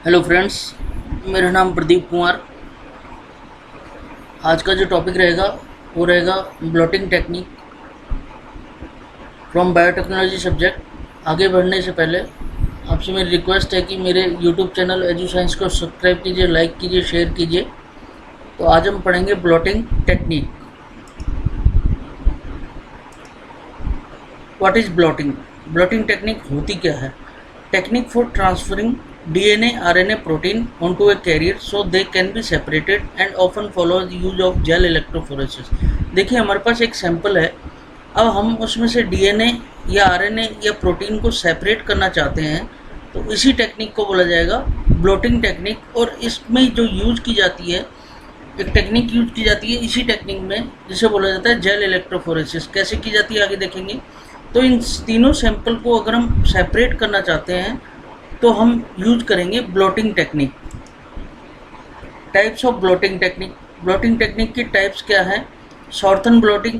Hello friends, मेरा नाम प्रदीप कुमार। आज का जो टॉपिक रहेगा वो रहेगा blotting technique from biotechnology subject. आगे बढ़ने से पहले आपसे मेरी रिक्वेस्ट है कि मेरे यूट्यूब चैनल एजू साइंस को सब्सक्राइब कीजिए, लाइक कीजिए, शेयर कीजिए। तो आज हम पढ़ेंगे blotting technique. What is blotting? Blotting technique होती क्या है? Technique for transferring DNA, RNA, protein onto a carrier so they can be separated and often follow the use of gel electrophoresis। देखिए, हमारे पास एक सैंपल है। अब हम उसमें से DNA या RNA या प्रोटीन को सेपरेट करना चाहते हैं, तो इसी टेक्निक को बोला जाएगा ब्लॉटिंग टेक्निक। और इसमें जो यूज की जाती है, एक टेक्निक यूज की जाती है इसी टेक्निक में, जिसे बोला जाता है जेल इलेक्ट्रोफोरेसिस। कैसे की जाती है आगे देखेंगे। तो इन तीनों सैंपल को अगर हम सेपरेट करना चाहते हैं तो हम यूज करेंगे blotting technique. Types of blotting technique. Blotting technique की टाइप्स क्या है? शॉर्थन ब्लॉटिंग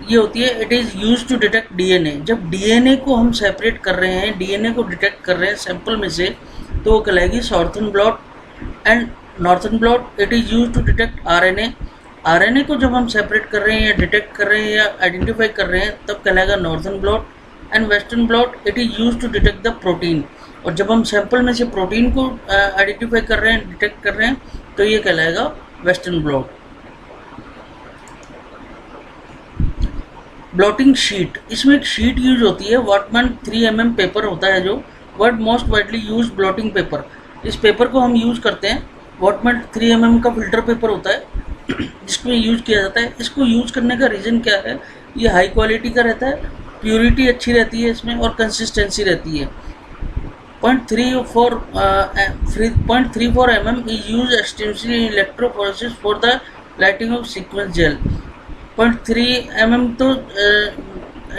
ये होती है, it is use to detect DNA। जब DNA को हम सेपरेट कर रहे हैं, DNA को डिटेक्ट कर रहे हैं सैंपल में से, तो वो कहलाएगी Southern blot. And northern blot, it is use to detect RNA को जब हम सेपरेट कर रहे हैं या डिटेक्ट कर रहे हैं या आइडेंटिफाई कर रहे हैं, तब कहलाएगा northern blot. And western blot, it is use to detect the protein. और जब हम सैंपल में से प्रोटीन को आइडेंटिफाई कर रहे हैं, डिटेक्ट कर रहे हैं, तो ये कहलाएगा वेस्टर्न ब्लॉट। ब्लॉटिंग शीट, इसमें एक शीट यूज होती है। वॉटमैन 3mm पेपर होता है जो world most widely use blotting paper. इस पेपर को हम यूज करते हैं। वॉटमैन 3mm का फिल्टर पेपर होता है जिसमें यूज किया जाता है। इसको यूज करने का रीज़न क्या है? ये हाई क्वालिटी का रहता है, प्योरिटी अच्छी रहती है इसमें, और कंसिस्टेंसी रहती है। 0.34 mm is used extensively in electrophoresis for the lighting of sequence gel। 0.3 mm तो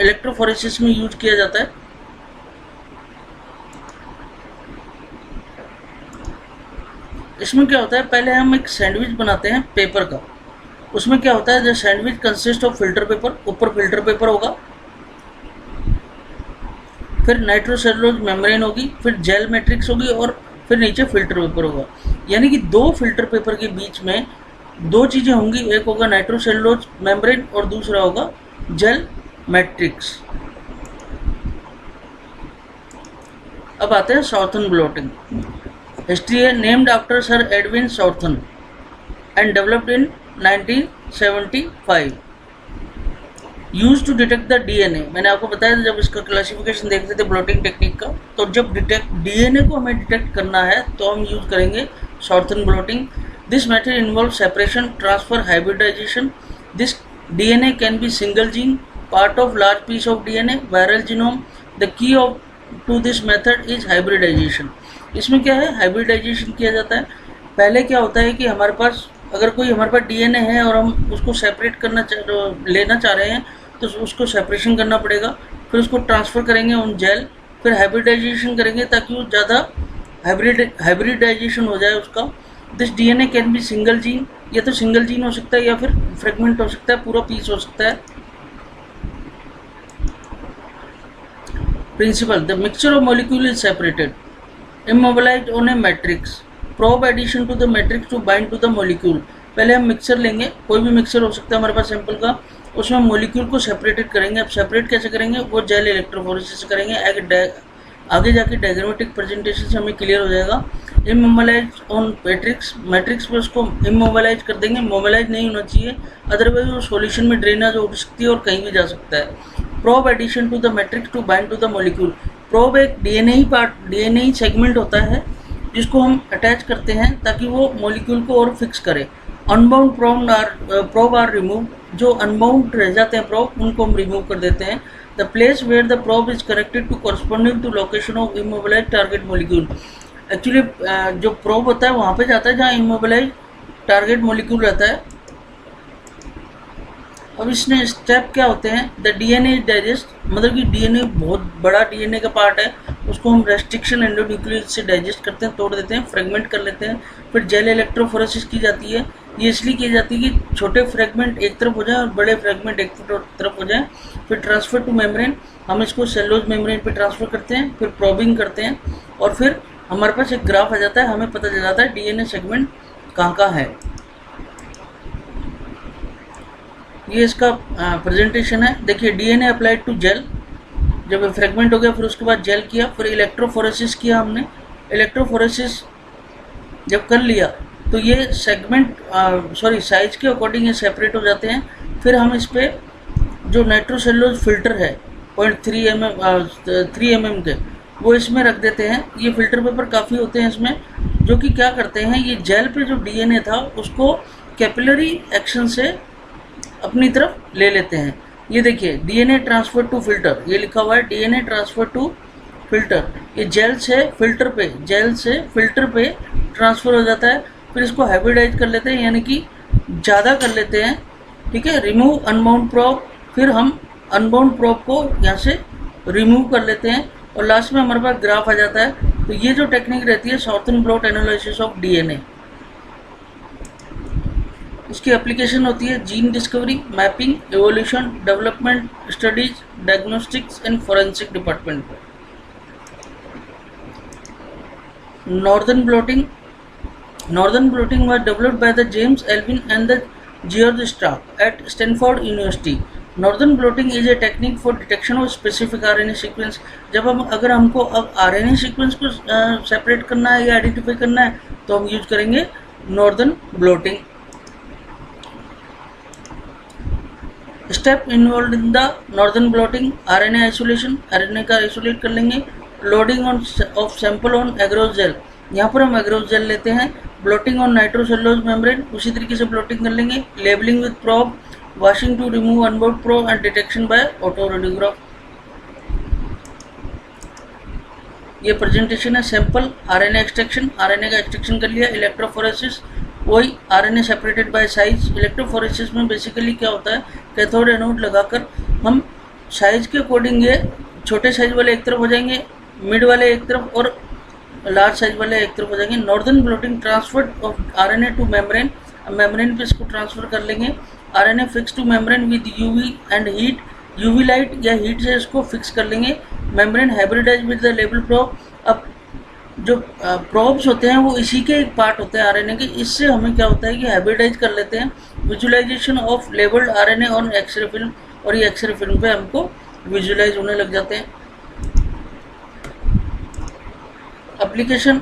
इलेक्ट्रोफोरेसिस में यूज किया जाता है। इसमें क्या होता है, पहले हम एक सैंडविच बनाते हैं पेपर का। उसमें क्या होता है, जो sandwich consist of filter paper, ऊपर फिल्टर पेपर होगा, फिर नाइट्रोसेलुलोज मेम्ब्रेन होगी, फिर जेल मैट्रिक्स होगी, और फिर नीचे फिल्टर पेपर होगा। यानी कि दो फिल्टर पेपर के बीच में दो चीज़ें होंगी, एक होगा नाइट्रोसेलुलोज मेम्ब्रेन और दूसरा होगा जेल मैट्रिक्स। अब आते हैं शॉर्थन ब्लॉटिंग। हिस्ट्री है, named after sir Edwin Southern and developed in 1975। Used to detect the DNA। मैंने आपको बताया था जब इसका क्लासिफिकेशन देखते थे ब्लॉटिंग टेक्निक का, तो जब DNA को हमें डिटेक्ट करना है तो हम यूज करेंगे Southern blotting. This method involve separation, transfer, hybridisation. This DNA can be single gene, part of large piece of DNA, viral genome. The key of to this method is hybridisation. इसमें क्या है, hybridisation किया जाता है। पहले क्या होता है कि हमारे पास अगर कोई हमारे पास DNA है और हम उसको सेपरेट लेना चाह रहे हैं, तो उसको सेपरेशन करना पड़ेगा, फिर उसको ट्रांसफ़र करेंगे ऑन जेल, फिर हाइब्रिडाइजेशन करेंगे ताकि वो ज़्यादा हाइब्रिडाइजेशन हो जाए उसका। This DNA can be single gene, या तो सिंगल जीन हो सकता है या फिर फ्रेगमेंट हो सकता है, पूरा पीस हो सकता है। Principle, the mixture of molecule is separated, immobilized on a matrix, probe addition to the matrix to bind to the molecule। पहले हम मिक्सर लेंगे, कोई भी मिक्सर हो सकता है हमारे पास सैंपल का, उसमें मॉलिक्यूल को सेपरेटेड करेंगे। अब सेपरेट कैसे करेंगे, वो जेल इलेक्ट्रोफोरेसिस से करेंगे। आगे जाके डायग्रामेटिक प्रेजेंटेशन से हमें क्लियर हो जाएगा। इमोबिलाइज ऑन मैट्रिक्स पे उसको इमोबिलाइज कर देंगे। मोबिलाइज नहीं होना चाहिए, अदरवाइज वो सॉल्यूशन में ड्रेनेज हो सकती है और कहीं भी जा सकता है। Probe addition to the matrix to bind to the molecule. Probe एक DNA सेगमेंट होता है जिसको हम अटैच करते हैं ताकि वो मॉलिक्यूल को और फिक्स करे। Unbound probe are remove. जो अनबाउंड रह जाते हैं प्रोब, उनको हम रिमूव कर देते हैं। The place where the probe is connected to corresponding to location of immobilize target molecule. Actually जो प्रोब होता है वहाँ पे जाता है जहाँ इमोबिलाइज टारगेट मॉलिक्यूल रहता है। अब इसमें स्टेप क्या होते हैं, द DNA डाइजेस्ट, मतलब कि DNA बहुत बड़ा DNA का पार्ट है, उसको हम रेस्ट्रिक्शन एंडोन्यूक्लियस से डाइजेस्ट करते हैं, तोड़ देते हैं, फ्रेगमेंट कर लेते हैं। फिर जेल इलेक्ट्रोफोरेसिस की जाती है। ये इसलिए की जाती है कि छोटे फ्रेगमेंट एक तरफ हो जाए और बड़े फ्रेगमेंट एक तरफ हो जाए। फिर ट्रांसफ़र टू मेम्ब्रेन, हम इसको सेलुलोज मेम्ब्रेन पे ट्रांसफ़र करते हैं, फिर प्रोबिंग करते हैं और फिर हमारे पास एक ग्राफ आ जाता है, हमें पता चल जाता है डीएनए सेगमेंट कहाँ है। ये इसका प्रेजेंटेशन है। देखिए डीएनए अप्लाइड टू जेल, जब फ्रेगमेंट हो गया फिर उसके बाद जेल किया, फिर इलेक्ट्रोफोरेसिस किया हमने। इलेक्ट्रोफोरेसिस जब कर लिया तो ये सेगमेंट साइज के अकॉर्डिंग ये सेपरेट हो जाते हैं। फिर हम इस पर जो नाइट्रोसेलुलोज फिल्टर है 3 mm के, वो इसमें रख देते हैं। ये फिल्टर पेपर काफ़ी होते हैं इसमें, जो कि क्या करते हैं, ये जेल पे जो डीएनए था उसको कैपिलरी एक्शन से अपनी तरफ ले लेते हैं। ये देखिए डीएनए ट्रांसफर टू फिल्टर, ये लिखा हुआ है डीएनए ट्रांसफर टू फिल्टर। ये जेल से फिल्टर पे ट्रांसफ़र हो जाता है। फिर इसको हाइब्रिडाइज कर लेते हैं, यानी कि ज़्यादा कर लेते हैं। ठीक है, रिमूव अनबाउंड प्रोब, फिर हम अनबाउंड प्रोब को यहाँ से रिमूव कर लेते हैं और लास्ट में हमारे पास ग्राफ आ जाता है। तो ये जो टेक्निक रहती है Southern blot analysis of DNA, इसकी एप्लीकेशन होती है gene discovery, mapping, evolution, development studies, diagnostics and forensic department पर। Northern blotting was developed by the James Elvin and the George Stark at Stanford University. Northern blotting is a technique for detection of specific RNA sequence. जब हम अगर हमको अब RNA sequence को separate करना है या आइडेंटिफाई करना है तो हम यूज करेंगे northern blotting. Step involve in the northern blotting: RNA isolation, RNA का आइसोलेट कर लेंगे। Loading of sample on agarose gel, यहाँ पर हम एग्रोस जेल लेते हैं। ब्लॉटिंग ऑन नाइट्रोसेलुलोज मेम्ब्रेन, उसी तरीके से ब्लॉटिंग कर लेंगे। Labelling with probe, washing to remove unbound probe and detection by autoradiograph. ये प्रेजेंटेशन है। सैंपल आरएनए एक्सट्रैक्शन, आरएनए का एक्सट्रैक्शन कर लिया। इलेक्ट्रोफोरेसिस, वही RNA separated by size. Electrophoresis में बेसिकली क्या होता है, कैथोड एनोड लगाकर हम साइज के अकॉर्डिंग ये छोटे साइज वाले एक तरफ हो जाएंगे, मिड वाले एक तरफ और लार्ज साइज वाले एक तरफ हो जाएंगे। Northern blotting transfer of RNA to membrane, membrane पे इसको ट्रांसफर कर लेंगे। RNA fix to membrane with UV and heat, UV light या हीट से इसको फिक्स कर लेंगे। Membrane hybridize with the label probe. अब जो प्रोब्स होते हैं वो इसी के एक पार्ट होते हैं आरएनए के, इससे हमें क्या होता है कि हाइब्रिडाइज कर लेते हैं। Visualization of labelled RNA on X ray film, और ये एक्सरे फिल्म पे हमको विजुअलाइज होने लग जाते हैं। एप्लीकेशन,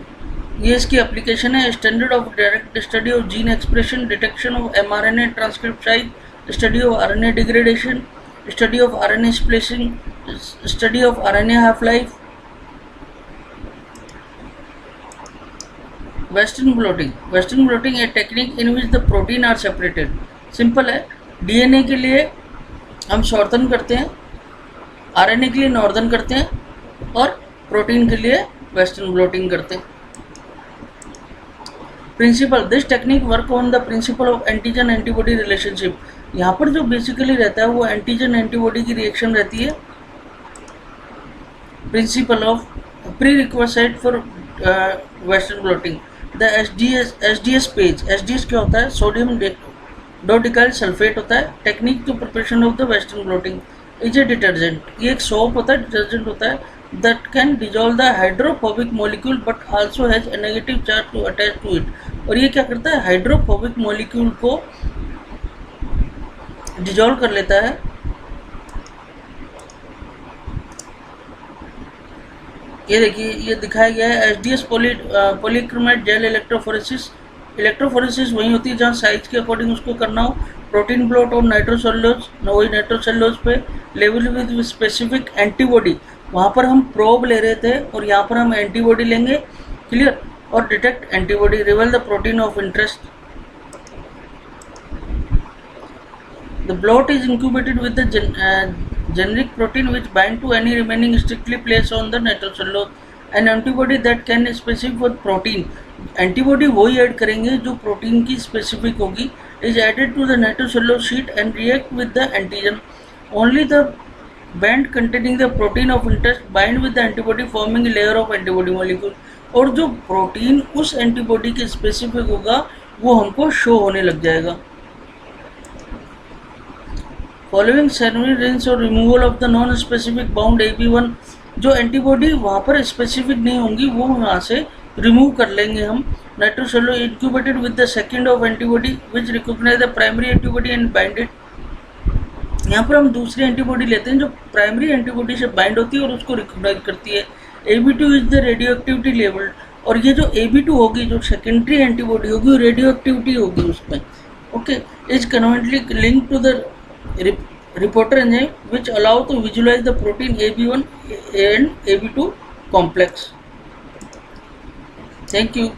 ये इसकी एप्लीकेशन है। Standard of direct study of gene expression, detection of mRNA transcript site, study of RNA degradation, study of RNA splicing, study of RNA half life. Western blotting a technique in which the protein are separated. Simple है, DNA के लिए हम shorten करते हैं, RNA के लिए northern करते हैं और प्रोटीन के लिए वेस्टर्न ब्लॉटिंग करते हैं। Principle, this technique work on the principle of antigen antibody relationship. यहाँ पर जो बेसिकली रहता है वो एंटीजन एंटीबॉडी की रिएक्शन रहती है। Principle of prerequisite for western blotting, the SDS PAGE. SDS क्या होता है, सोडियम डोडिकाइल सल्फेट होता है। Technique to preparation of the western blotting is a detergent, ये एक सोप होता है, डिटर्जेंट होता है that can dissolve the hydrophobic molecule but also has a negative charge to attach to it। और ये क्या करता है, हाइड्रोफोबिक मॉलिक्यूल को डिजोल्व कर लेता है। ये देखिए, ये दिखाया गया है एसडीएस पॉलीक्रोमेट जेल इलेक्ट्रोफोरेसिस। इलेक्ट्रोफोरेसिस वही होती है जहाँ साइज के अकॉर्डिंग उसको करना हो। प्रोटीन प्लॉट और नाइट्रोसेलुलोज, वही नाइट्रोसेलुलोज पे लेवल विद स्पेसिफिक एंटीबॉडी, वहाँ पर हम प्रोब ले रहे थे और यहाँ पर हम एंटीबॉडी लेंगे। क्लियर, और detect antibody, रिवेल the protein of interest. The blot is incubated with the generic protein which bind to any remaining strictly placed on the nitrocellulose and antibody that can specific for protein। Antibody वही add करेंगे जो protein की specific होगी। Is added to the nitrocellulose sheet and react with the antigen. Only the band containing the protein of interest bind with the antibody forming layer of antibody molecule. और जो protein उस antibody के specific होगा वो हमको show होने लग जाएगा। फॉलोइंग सेरेमनी rinse और removal of the non specific bound AP1 जो एंटीबॉडी वहाँ पर स्पेसिफिक नहीं होंगी वो वहाँ से रिमूव कर लेंगे हम। Nitrocellulose incubated with the second of antibody which recognise the primary antibody and binded. यहाँ पर हम दूसरी एंटीबॉडी लेते हैं जो प्राइमरी एंटीबॉडी से बाइंड होती है और उसको रिकॉग्नाइज करती है। AB2 is the radio activity level, और ये जो AB2 होगी जो सेकेंडरी एंटीबॉडी होगी वो रेडियो एक्टिविटी होगी उसमें। Okay, is covalently link to the reporter enzyme which allow to visualise the protein AB1 and AB2 complex. Thank you.